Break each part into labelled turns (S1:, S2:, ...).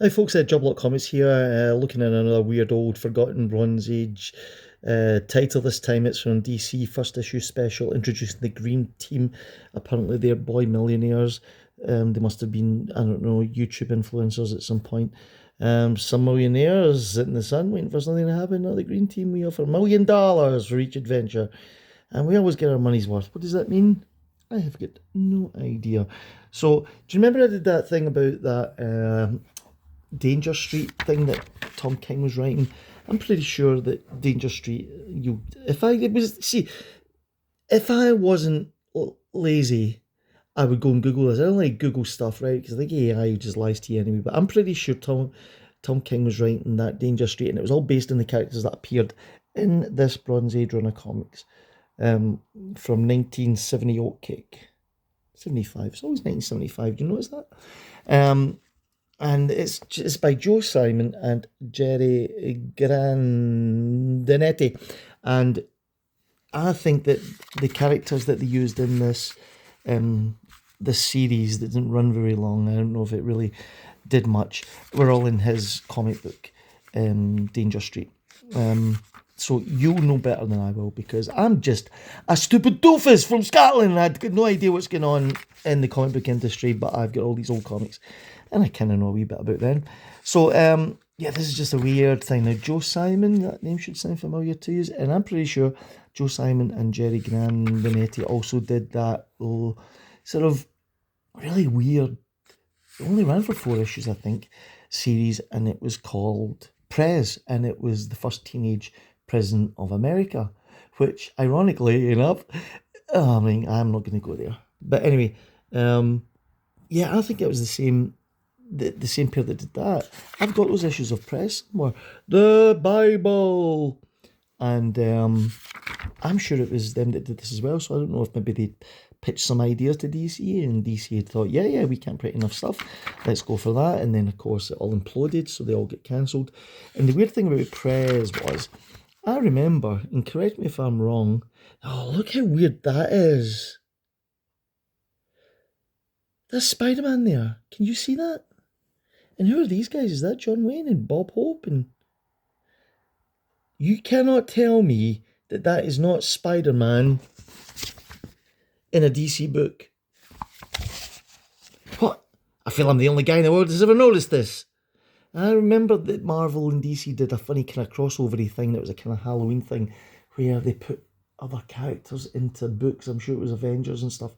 S1: Hi folks, Joblot Comics here, looking at another weird old forgotten Bronze Age title. This time it's from DC first issue special, introducing the Green Team. Apparently they're boy millionaires. They must have been, I don't know, YouTube influencers at some point. Some millionaires sitting in the sun waiting for something to happen. Now the Green Team, we offer $1 million for each adventure. And we always get our money's worth. What does that mean? I have got no idea. So, do you remember I did that thing about that Danger Street thing that Tom King was writing? I'm pretty sure that Danger Street, if I wasn't lazy, I would go and Google this. I don't like Google stuff, right? Because I think AI just lies to you anyway. But I'm pretty sure Tom King was writing that Danger Street, and it was all based on the characters that appeared in this Bronze Age run of comics from 1970 Oatcake. 75. It's always 1975. Do you notice that? And it's by Joe Simon and Jerry Grandinetti. And I think that the characters that they used in this series that didn't run very long, I don't know if it really did much, were all in his comic book, Danger Street. So you'll know better than I will, because I'm just a stupid doofus from Scotland. I've got no idea what's going on in the comic book industry, but I've got all these old comics, and I kind of know a wee bit about them. So, yeah, this is just a weird thing. Now, Joe Simon, that name should sound familiar to you, and I'm pretty sure Joe Simon and Jerry Grandinetti also did that sort of really weird, it only ran for 4 issues, I think, series, and it was called Prez, and it was the first teenage president of America, which, ironically enough, I'm not going to go there. But anyway, yeah, I think it was the same pair that did that. I've got those issues of Press somewhere. The Bible! And I'm sure it was them that did this as well, so I don't know if maybe they pitched some ideas to DC, and DC had thought, yeah, we can't print enough stuff, let's go for that. And then, of course, it all imploded, so they all get cancelled. And the weird thing about Prez was, I remember, and correct me if I'm wrong, oh, look how weird that is. There's Spider-Man there. Can you see that? And who are these guys? Is that John Wayne and Bob Hope? And you cannot tell me that that is not Spider-Man in a DC book. What? I feel I'm the only guy in the world that's ever noticed this. I remember that Marvel and DC did a funny kind of crossover-y thing that was a kind of Halloween thing where they put other characters into books. I'm sure it was Avengers and stuff.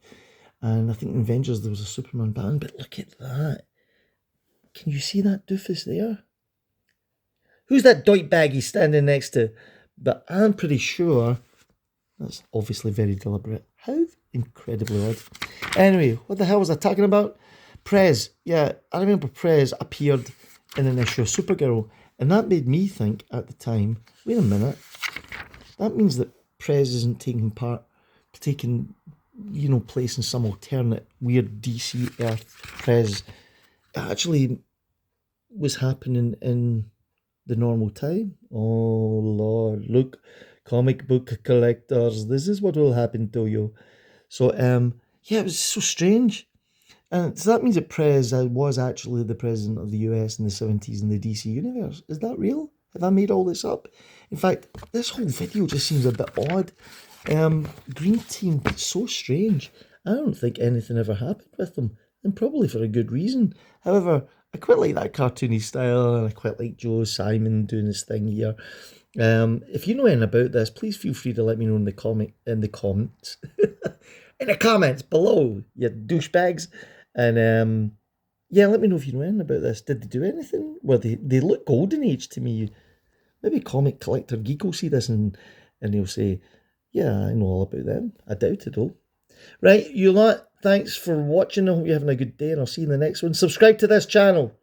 S1: And I think in Avengers there was a Superman band, but look at that. Can you see that doofus there? Who's that doitbag he's standing next to? But I'm pretty sure that's obviously very deliberate. How incredibly odd. Anyway, what the hell was I talking about? Prez. Yeah, I remember Prez appeared in an issue of Supergirl, and that made me think at the time, wait a minute, that means that Prez isn't taking place in some alternate weird DC Earth. Prez actually was happening in the normal time. Oh Lord, look, comic book collectors, this is what will happen to you. So yeah, it was so strange. And so that means that Prez was actually the president of the US in the 70s in the DC universe. Is that real? Have I made all this up? In fact, this whole video just seems a bit odd. Green Team, so strange. I don't think anything ever happened with them, and probably for a good reason. However, I quite like that cartoony style, and I quite like Joe Simon doing his thing here. If you know anything about this, please feel free to let me know in the comments. In the comments below, you douchebags. And yeah, let me know if you know anything about this. Did they do anything? Well, they look golden age to me. Maybe Comic Collector Geek will see this and he'll say, yeah, I know all about them. I doubt it though. Right, you lot, thanks for watching. I hope you're having a good day, and I'll see you in the next one. Subscribe to this channel.